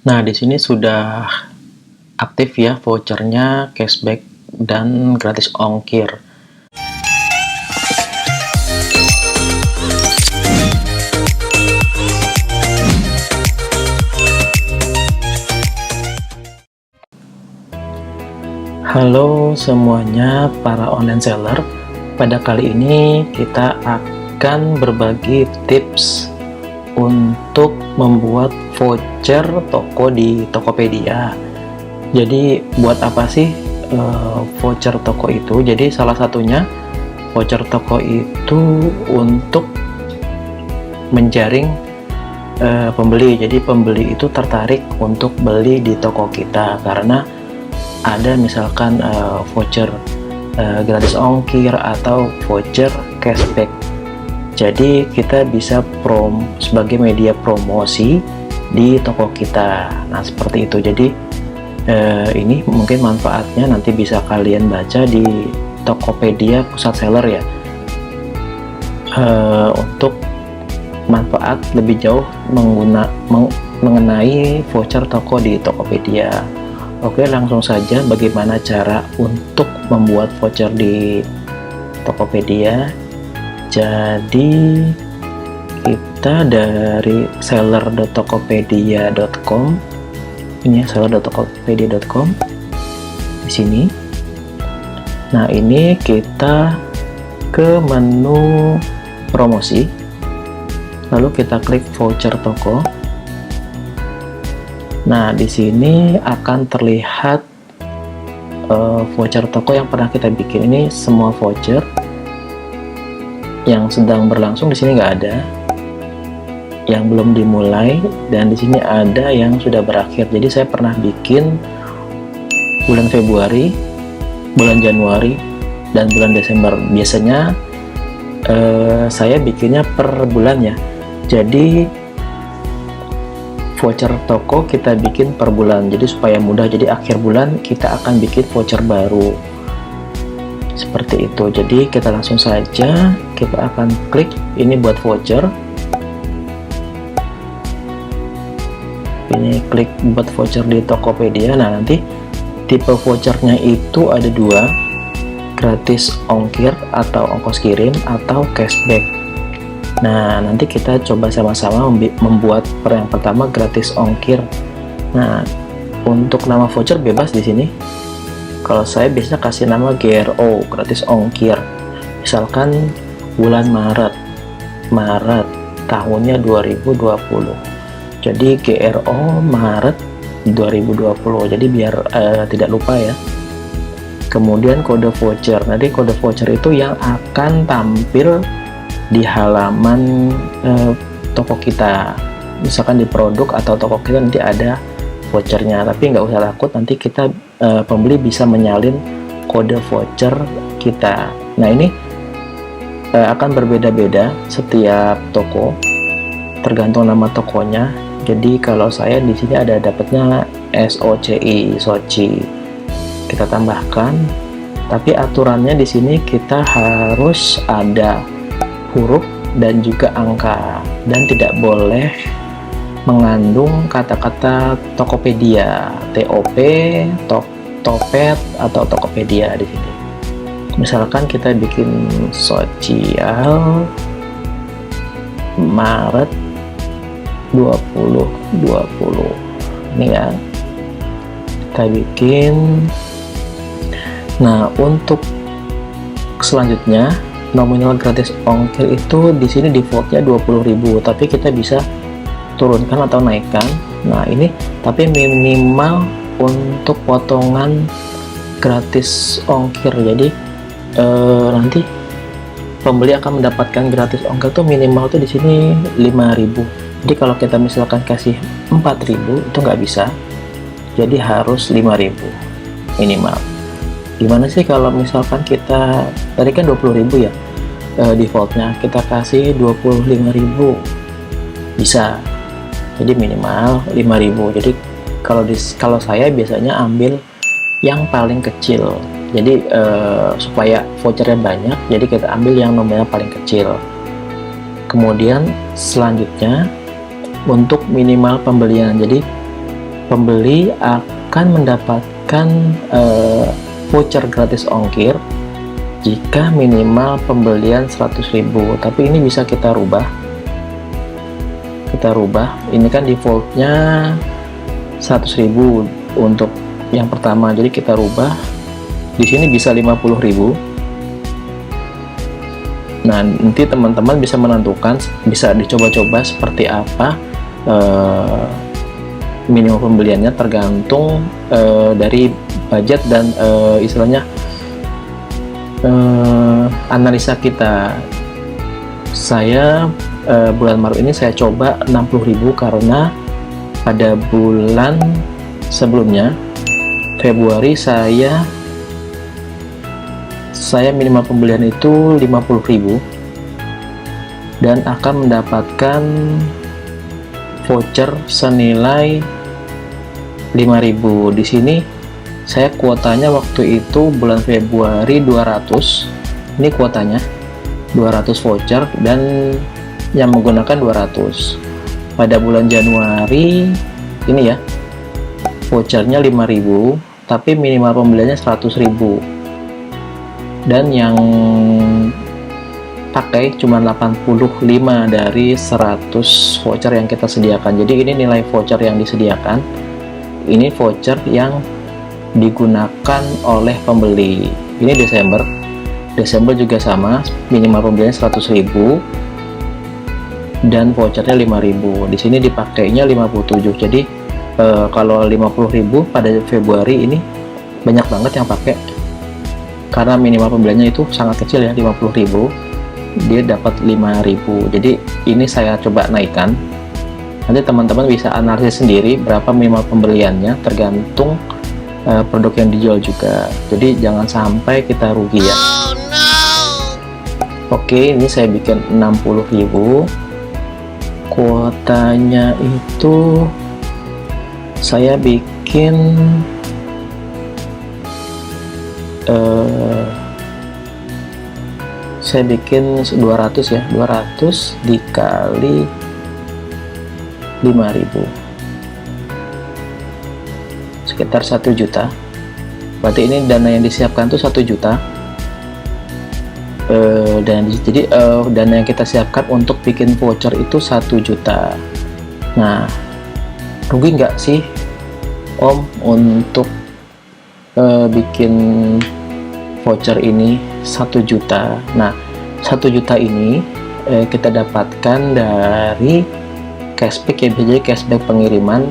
Nah, di sini sudah aktif ya vouchernya, cashback, dan gratis ongkir. Halo semuanya para online seller. Pada kali ini kita akan berbagi tips untuk membuat voucher toko di Tokopedia. Jadi buat apa sih voucher toko itu? Jadi salah satunya voucher toko itu untuk menjaring pembeli. Jadi pembeli itu tertarik untuk beli di toko kita karena ada misalkan voucher gratis ongkir atau voucher cashback. Jadi kita bisa sebagai media promosi di toko kita. Nah seperti itu. Jadi ini mungkin manfaatnya nanti bisa kalian baca di Tokopedia Pusat Seller ya. Untuk manfaat lebih jauh mengenai voucher toko di Tokopedia. Oke, langsung saja bagaimana cara untuk membuat voucher di Tokopedia. Jadi kita dari seller.tokopedia.com, ini ya, seller.tokopedia.com di sini. Nah, ini kita ke menu promosi, lalu kita klik voucher toko. Nah, di sini akan terlihat voucher toko yang pernah kita bikin. Ini semua voucher yang sedang berlangsung, di sini nggak ada, yang belum dimulai, dan di sini ada yang sudah berakhir. Jadi saya pernah bikin bulan Februari, bulan Januari, dan bulan Desember. Biasanya saya bikinnya per bulan ya. Jadi voucher toko kita bikin per bulan, jadi supaya mudah. Jadi akhir bulan kita akan bikin voucher baru seperti itu. Jadi kita langsung saja, kita akan klik ini buat voucher. Ini klik buat voucher di Tokopedia. Nah, nanti tipe vouchernya itu ada dua, gratis ongkir atau ongkos kirim, atau cashback. Nah, nanti kita coba sama-sama membuat yang pertama, gratis ongkir. Nah, untuk nama voucher bebas di sini. Kalau saya biasanya kasih nama GRO, gratis ongkir. Misalkan bulan Maret tahunnya 2020. Jadi GRO Maret 2020. Jadi biar tidak lupa ya. Kemudian kode voucher. Nanti kode voucher itu yang akan tampil di halaman toko kita. Misalkan di produk atau toko kita nanti ada vouchernya, tapi nggak usah takut, nanti kita pembeli bisa menyalin kode voucher kita. Nah, ini akan berbeda-beda setiap toko, tergantung nama tokonya. Jadi kalau saya di sini ada dapatnya SOCI, Soci, kita tambahkan. Tapi aturannya di sini kita harus ada huruf dan juga angka, dan tidak boleh mengandung kata-kata Tokopedia, TOP, Topet, atau Tokopedia di sini. Misalkan kita bikin sosial Maret 2020, ini ya, kita bikin. Nah, untuk selanjutnya nominal gratis ongkir itu di sini defaultnya 20.000, tapi kita bisa turunkan atau naikkan. Nah, ini tapi minimal untuk potongan gratis ongkir. Jadi nanti pembeli akan mendapatkan gratis ongkir tuh minimal tuh di sini 5.000. Jadi kalau kita misalkan kasih 4.000 itu nggak bisa. Jadi harus 5.000 minimal. Gimana sih kalau misalkan kita tadi kan 20.000 ya defaultnya, kita kasih 25.000 bisa. Jadi minimal 5.000. Jadi kalau saya biasanya ambil yang paling kecil. Jadi supaya vouchernya banyak, jadi kita ambil yang nominal paling kecil. Kemudian selanjutnya untuk minimal pembelian, jadi pembeli akan mendapatkan voucher gratis ongkir jika minimal pembelian 100.000. Tapi ini bisa kita rubah. Ini kan defaultnya 100.000 untuk yang pertama, jadi kita rubah. Di sini bisa 50.000. Nah, nanti teman-teman bisa menentukan, bisa dicoba-coba seperti apa minimum pembeliannya, tergantung dari budget dan istilahnya analisa kita. Saya bulan Maret ini saya coba 60.000 karena pada bulan sebelumnya Februari saya minimal pembelian itu 50.000 dan akan mendapatkan voucher senilai 5.000. Di sini saya kuotanya waktu itu bulan Februari 200. Ini kuotanya 200 voucher dan yang menggunakan 200. Pada bulan Januari ini ya, vouchernya 5.000 tapi minimal pembeliannya 100.000 dan yang pakai cuma 85 dari 100 voucher yang kita sediakan. Jadi ini nilai voucher yang disediakan, ini voucher yang digunakan oleh pembeli. Ini Desember juga sama, minimal pembeliannya 100.000 dan vouchernya 5.000. Di sini dipakainya 57. Jadi kalau 50.000 pada Februari ini banyak banget yang pakai, karena minimal pembeliannya itu sangat kecil ya, 50.000, dia dapat 5.000. Jadi ini saya coba naikkan. Nanti teman-teman bisa analisis sendiri berapa minimal pembeliannya, tergantung produk yang dijual juga. Jadi jangan sampai kita rugi ya. Oke, ini saya bikin 60.000. Kuotanya itu saya bikin saya bikin 200 ya, 200 dikali 5.000 sekitar 1 juta. Berarti ini dana yang disiapkan tuh 1 juta. Dan jadi dana yang kita siapkan untuk bikin voucher itu 1 juta. Nah, rugi nggak sih Om untuk bikin voucher ini 1 juta? Nah, 1 juta ini kita dapatkan dari cashback ya, biasanya cashback pengiriman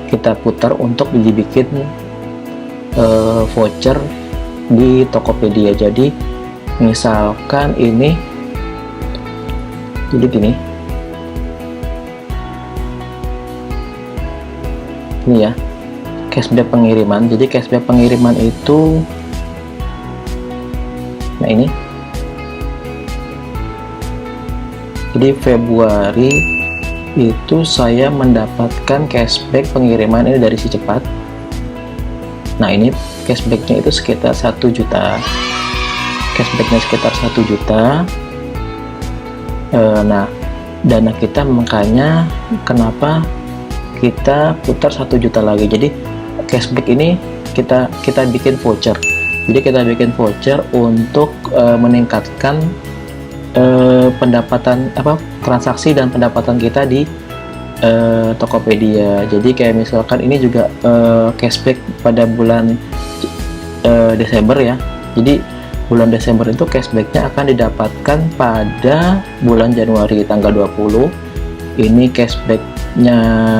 kita putar untuk dibikin voucher di Tokopedia. Jadi misalkan ini, jadi gini, ini ya cashback pengiriman. Jadi cashback pengiriman itu, nah ini, jadi Februari itu saya mendapatkan cashback pengiriman ini dari Si Cepat. Nah, ini cashbacknya itu sekitar 1 juta, cashbacknya sekitar 1 juta. Nah, dana kita, makanya kenapa kita putar 1 juta lagi. Jadi cashback ini kita bikin voucher. Jadi kita bikin voucher untuk meningkatkan pendapatan transaksi dan pendapatan kita di Tokopedia. Jadi kayak misalkan ini juga cashback pada bulan Desember ya. Jadi bulan Desember itu cashbacknya akan didapatkan pada bulan Januari tanggal 20. Ini cashbacknya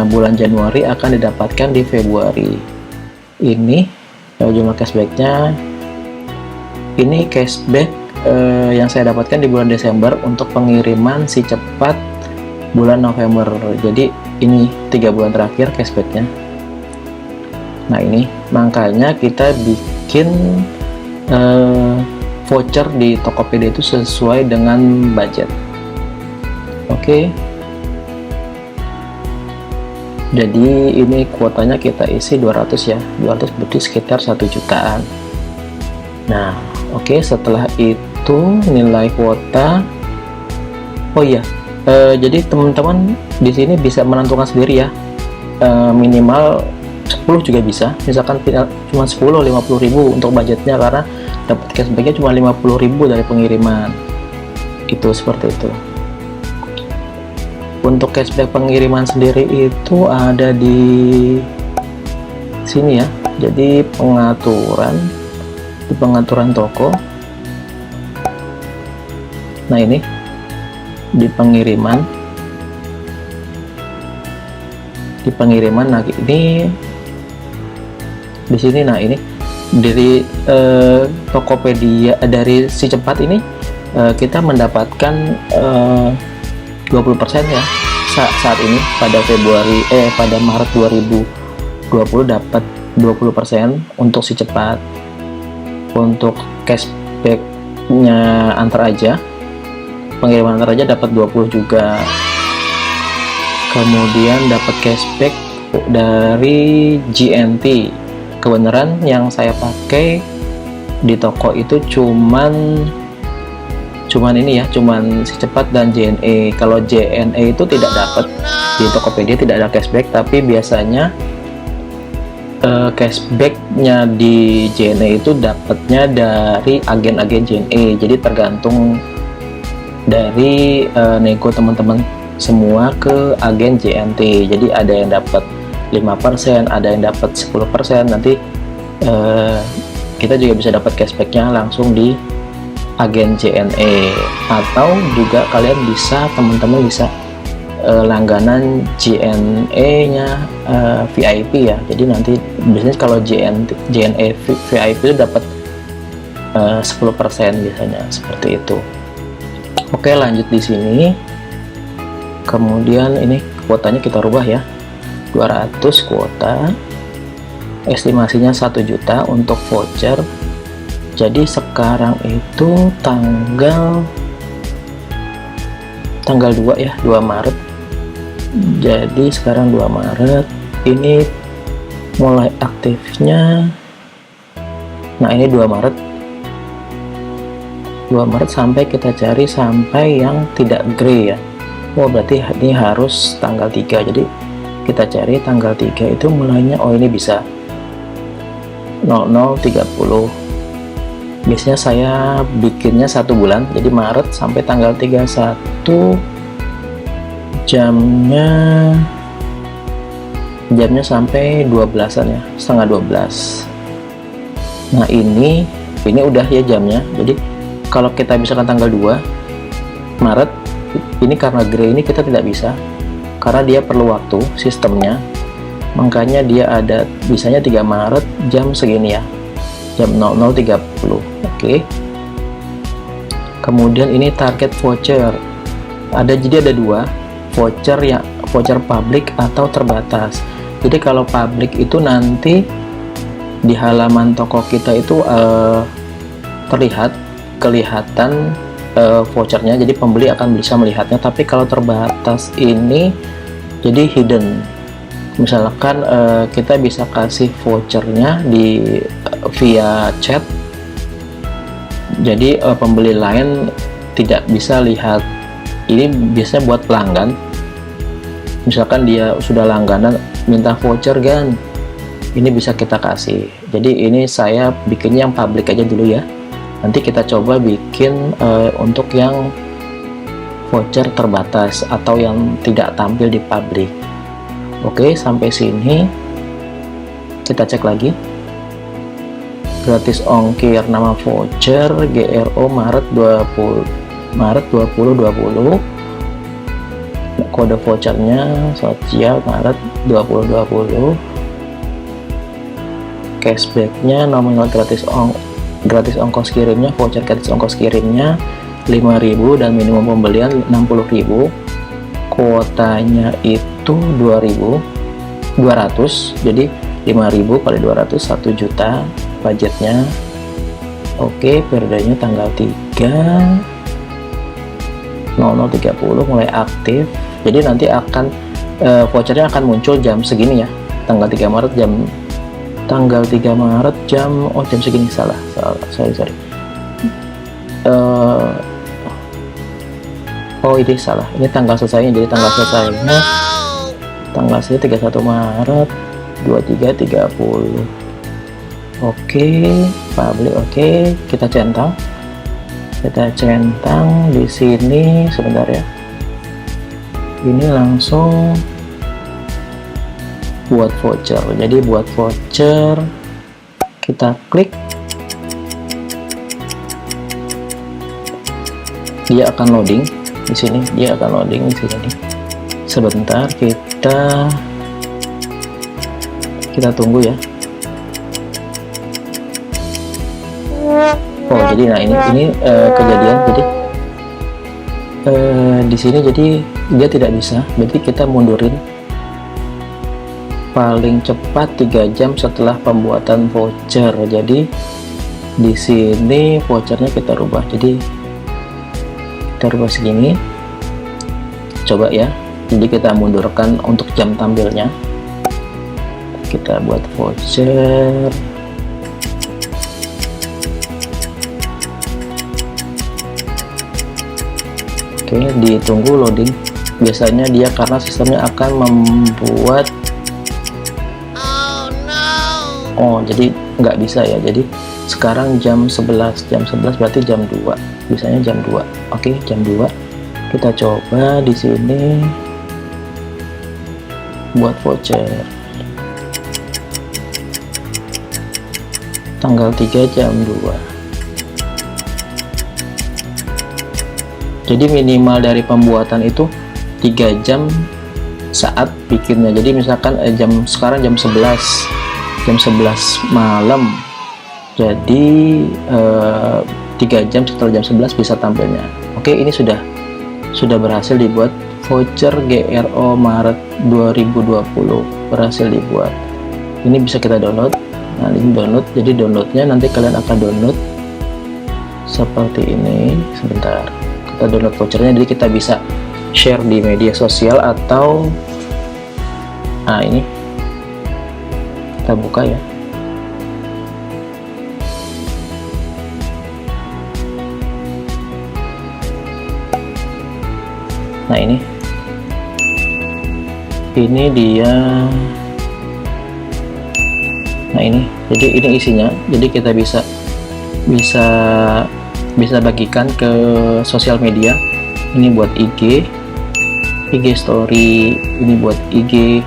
bulan Januari akan didapatkan di Februari. Ini jumlah cashbacknya. Ini cashback yang saya dapatkan di bulan Desember untuk pengiriman Si Cepat bulan November. Jadi ini 3 bulan terakhir cashbacknya. Nah, ini makanya kita bikin voucher di Tokopedia itu sesuai dengan budget. Oke. Jadi ini kuotanya kita isi 200 ya, 200 berarti sekitar 1 jutaan. Nah, oke, setelah itu nilai kuota. Oh iya, jadi teman-teman di sini bisa menentukan sendiri ya minimal 10 juga bisa, misalkan cuma 10 50.000 untuk budgetnya, karena dapat cashbacknya cuma 50.000 dari pengiriman. Itu seperti itu. Untuk cashback pengiriman sendiri itu ada di sini ya. Jadi di pengaturan toko. Nah, ini di pengiriman. Nah, ini di sini. Nah, ini dari Tokopedia, dari Si Cepat ini kita mendapatkan 20% ya saat ini pada Maret 2020 dapat 20% untuk Si Cepat. Untuk cashbacknya pengiriman antar aja dapat 20 juga. Kemudian dapat cashback dari GNT. Kebenaran yang saya pakai di toko itu cuman ini ya, cuman Si Cepat dan JNE. Kalau JNE itu tidak dapat, di Tokopedia tidak ada cashback, tapi biasanya cashbacknya di JNE itu dapatnya dari agen-agen JNE. Jadi tergantung dari nego teman-teman semua ke agen JNT. Jadi ada yang dapat 5%, ada yang dapat 10%. Nanti kita juga bisa dapat cashbacknya langsung di agen JNE, atau juga teman-teman bisa langganan JNE nya VIP ya. Jadi nanti biasanya kalau JNE VIP itu dapat 10% biasanya, seperti itu. Oke, lanjut di sini. Kemudian ini kuotanya kita rubah ya, 200 kuota, estimasinya 1 juta untuk voucher. Jadi sekarang itu tanggal 2 ya, 2 Maret. Jadi sekarang 2 Maret ini mulai aktifnya. Nah, ini 2 Maret sampai kita cari sampai yang tidak grey ya. Oh, berarti ini harus tanggal 3. Jadi kita cari tanggal 3 itu mulainya. Oh, ini bisa 00.30. Biasanya saya bikinnya 1 bulan, jadi Maret sampai tanggal 31. jamnya sampai 12-an ya, setengah 12. Nah, ini udah ya jamnya. Jadi kalau kita misalkan tanggal 2 Maret ini, karena grey ini kita tidak bisa, karena dia perlu waktu sistemnya. Makanya dia ada bisanya 3 Maret jam segini ya, jam 00.30. Oke. Kemudian ini target voucher. Jadi ada 2 voucher, ya, voucher publik atau terbatas. Jadi kalau publik itu nanti di halaman toko kita itu kelihatan vouchernya, jadi pembeli akan bisa melihatnya. Tapi kalau terbatas ini jadi hidden. Misalkan kita bisa kasih vouchernya via chat, jadi pembeli lain tidak bisa lihat. Ini biasanya buat pelanggan, misalkan dia sudah langganan minta voucher kan, ini bisa kita kasih. Jadi ini saya bikinnya yang publik aja dulu ya. Nanti kita coba bikin untuk yang voucher terbatas atau yang tidak tampil di publik. Oke, sampai sini kita cek lagi. Gratis ongkir, nama voucher GRO Maret 2020. Kode vouchernya sosial Maret 2020. Cashbacknya nominal gratis ongkos kirimnya, voucher gratis ongkos kirimnya 5.000 dan minimum pembelian 60.000. Kuotanya itu 2.200, jadi 5.000 kali 200 1 juta budgetnya. Oke, periodenya tanggal 3 00.30 mulai aktif. Jadi nanti akan vouchernya akan muncul jam segini ya, tanggal 3 Maret jam jam segini. Sorry. Oh, ini salah, ini tanggal selesainya. Jadi tanggal selesainya tanggal saya 31 Maret 23.30. Oke, public. Oke, kita centang di sini sebentar ya. Ini langsung buat voucher. Jadi buat voucher kita klik, dia akan loading di sini. Sebentar, kita tunggu ya. Oh, jadi nah ini kejadian. Jadi di sini jadi dia tidak bisa. Berarti kita mundurin paling cepat 3 jam setelah pembuatan voucher. Jadi di sini vouchernya kita rubah. Jadi kita rubah segini. Coba ya. Jadi kita mundurkan untuk jam tampilnya. Kita buat voucher. Oke, ditunggu loading. Biasanya dia karena sistemnya akan membuat jadi nggak bisa ya. Jadi sekarang jam 11 berarti jam 2. Biasanya jam 2. Oke, jam 2. Kita coba di sini buat voucher tanggal 3 jam 2. Jadi minimal dari pembuatan itu 3 jam saat bikinnya. Jadi misalkan sekarang jam 11 malam, jadi 3 jam setelah jam 11 bisa tampilnya. Oke, ini sudah berhasil dibuat voucher GRO Maret 2020, berhasil dibuat. Ini bisa kita download. Nah, ini download. Jadi downloadnya nanti kalian akan download seperti ini. Sebentar, kita download vouchernya. Jadi kita bisa share di media sosial atau ini kita buka ya. Nah, ini dia. Nah, ini jadi ini isinya. Jadi kita bisa bagikan ke sosial media. Ini buat IG story, ini buat IG,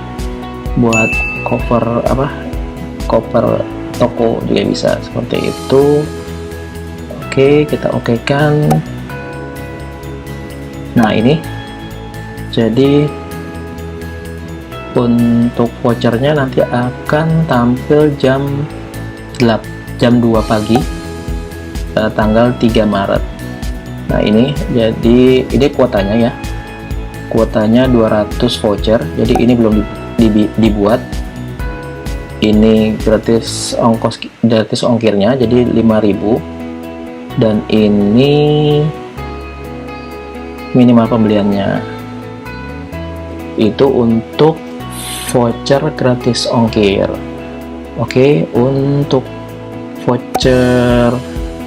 buat cover toko juga bisa seperti itu. Oke, kita okekan. Nah, ini jadi untuk vouchernya nanti akan tampil jam 2 pagi tanggal 3 Maret. Nah, ini jadi ini kuotanya ya. Kuotanya 200 voucher. Jadi ini belum dibuat. Ini gratis ongkirnya, jadi 5.000. Dan ini minimal pembeliannya itu untuk voucher gratis ongkir. Oke, untuk voucher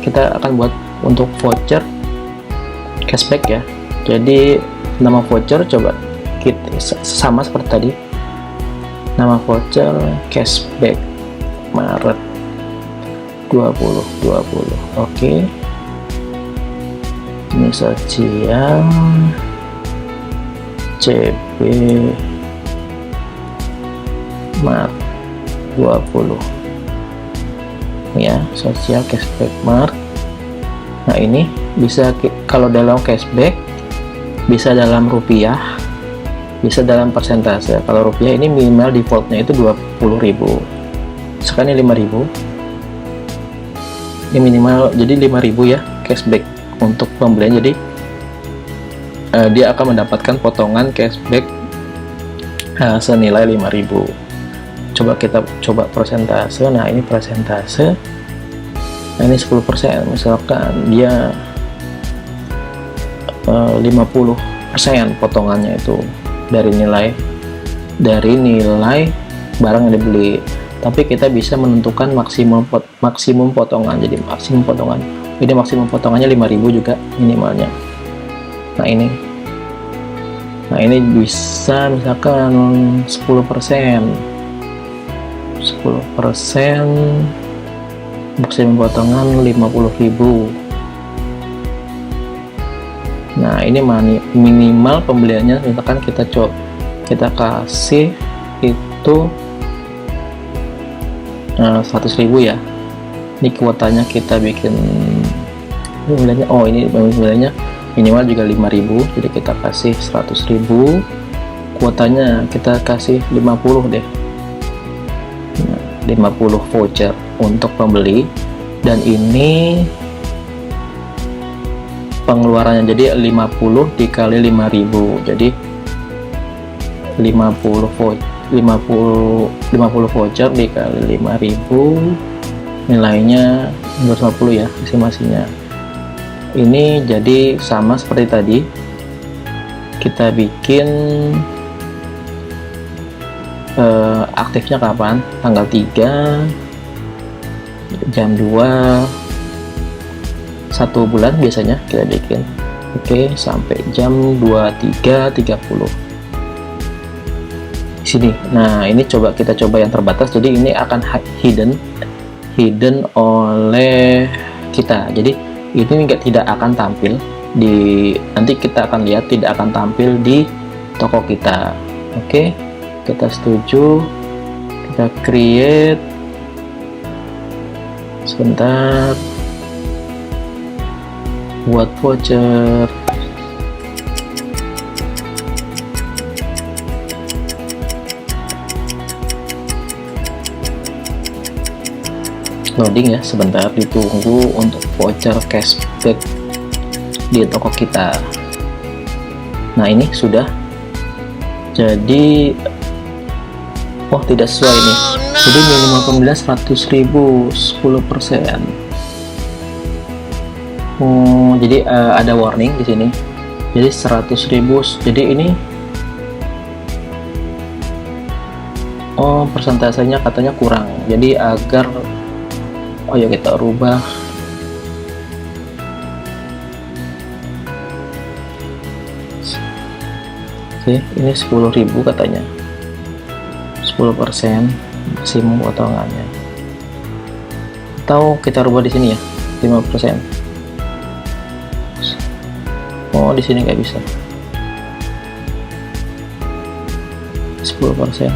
kita akan buat untuk voucher cashback ya. Jadi nama voucher coba kita sama seperti tadi, nama voucher cashback Maret 2020. Oke, ini sosial CB Maret 20 ya, sosial cashback Maret. Nah, ini bisa kalau dalam cashback bisa dalam rupiah, bisa dalam persentase. Kalau rupiah ini minimal defaultnya itu 20.000. Sekarang ini 5.000. Ini minimal jadi 5.000 ya cashback untuk pembelian. Jadi dia akan mendapatkan potongan cashback senilai 5.000. Kita coba persentase. Nah, ini persentase. Nah, ini 10%. Misalkan dia 50% potongannya itu dari nilai barang yang dibeli. Tapi kita bisa menentukan maksimum potongan. Jadi maksimum potongan. Ini maksimum potongannya 5.000 juga minimalnya. Nah, ini Nah ini bisa misalkan 10%, maksimum potongan 50.000. Nah ini minimal pembeliannya misalkan kita kasih itu 100.000 ya. Ini kuotanya kita bikin pembeliannya, oh ini pembeliannya minimal juga 5.000, jadi kita kasih 100.000. Kuotanya kita kasih 50 deh. 50 voucher untuk pembeli, dan ini pengeluarannya jadi 50 dikali 5.000, jadi 50 voucher dikali 5.000, nilainya 250 ya estimasinya. Ini jadi sama seperti tadi, kita bikin aktifnya kapan, tanggal 3 jam 2 1 bulan biasanya kita bikin. Oke, sampai jam 23.30 di sini. Nah ini kita coba yang terbatas, jadi ini akan hidden oleh kita, jadi ini tidak akan tampil di, nanti kita akan lihat tidak akan tampil di toko kita. Oke, kita setuju, kita create, sebentar, buat voucher. Loading ya, sebentar, ditunggu untuk voucher cashback di toko kita. Nah ini sudah, jadi oh tidak sesuai nih, jadi minimal pembelian 100.000, 10%. Jadi ada warning di sini, jadi 100.000, jadi ini persentasenya katanya kurang, jadi agar ya kita rubah. Oke, ini 10.000 katanya, 10% maksimum potongannya, atau kita rubah di sini ya 5%. Oh di sini nggak bisa, 10%.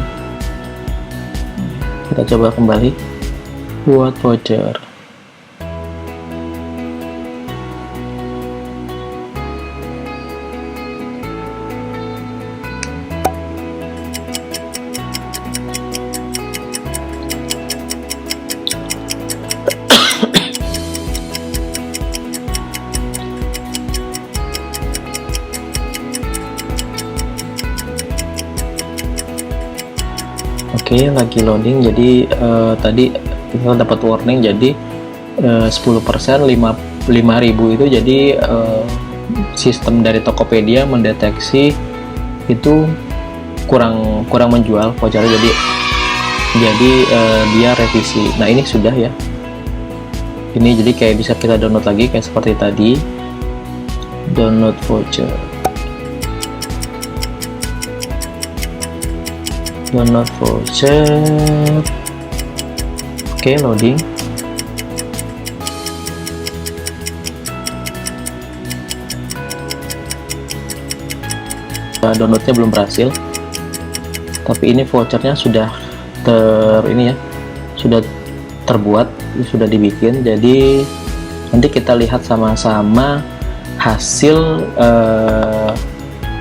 Kita coba kembali buat voucher. Oke, lagi loading. Jadi tadi kita dapat warning, jadi 10% 5.000 itu, jadi sistem dari Tokopedia mendeteksi itu kurang menjual voucher, jadi dia revisi. Nah ini sudah ya, ini jadi kayak bisa kita download lagi kayak seperti tadi, download voucher, oke, loading. Downloadnya belum berhasil, tapi ini vouchernya sudah sudah terbuat, sudah dibikin. Jadi nanti kita lihat sama-sama hasil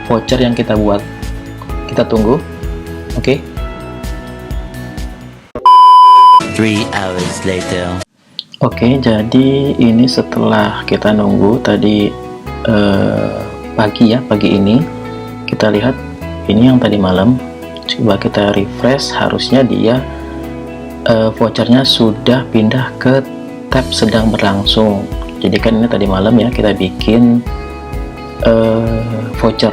voucher yang kita buat. Kita tunggu. Oke. 3 hours later. Oke, jadi ini setelah kita nunggu tadi pagi ini, kita lihat ini yang tadi malam. Coba kita refresh, harusnya dia vouchernya sudah pindah ke tab sedang berlangsung. Jadi kan ini tadi malam ya kita bikin voucher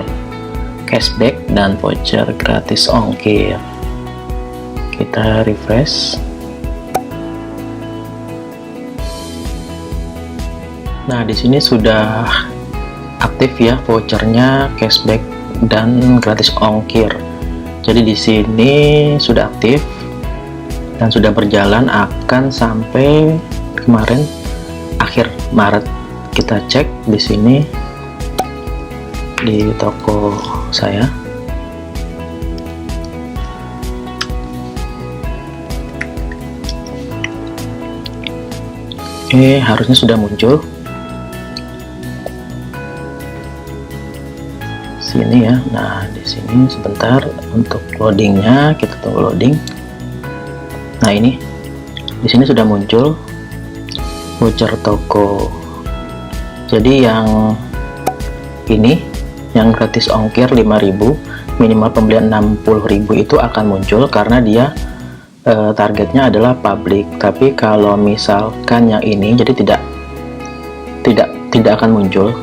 cashback dan voucher gratis ongkir. Kita refresh. Nah di sini sudah aktif ya vouchernya cashback dan gratis ongkir. Jadi di sini sudah aktif dan sudah berjalan akan sampai kemarin akhir Maret. Kita cek di sini di toko saya. Oke, harusnya sudah muncul. Sini ya. Nah, di sini sebentar untuk loadingnya, kita tunggu loading. Nah, ini di sini sudah muncul voucher toko. Jadi yang ini yang gratis ongkir 5.000, minimal pembelian 60.000 itu akan muncul karena dia targetnya adalah publik. Tapi kalau misalkan yang ini jadi tidak akan muncul,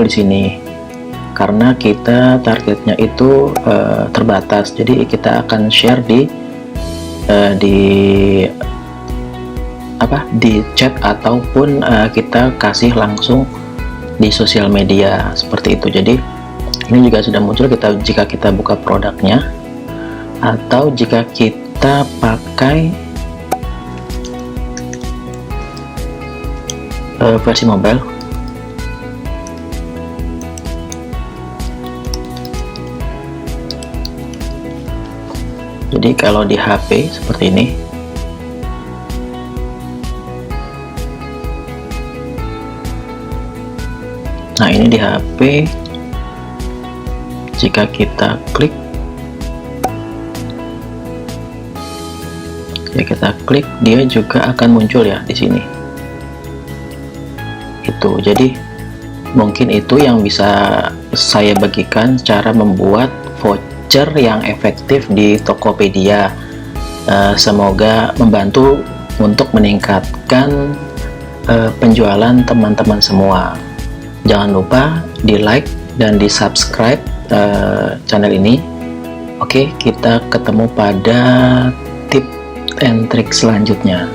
di sini karena kita targetnya itu terbatas. Jadi kita akan share di chat ataupun kita kasih langsung di sosial media seperti itu. Jadi ini juga sudah muncul jika kita buka produknya atau jika kita pakai versi mobile. Jadi kalau di HP seperti ini, nah ini di HP jika kita klik, dia juga akan muncul ya di sini. Itu jadi mungkin itu yang bisa saya bagikan cara membuat voucher yang efektif di Tokopedia. Semoga membantu untuk meningkatkan penjualan teman-teman semua. Jangan lupa di like dan di subscribe channel ini. Oke, kita ketemu pada tip and trik selanjutnya.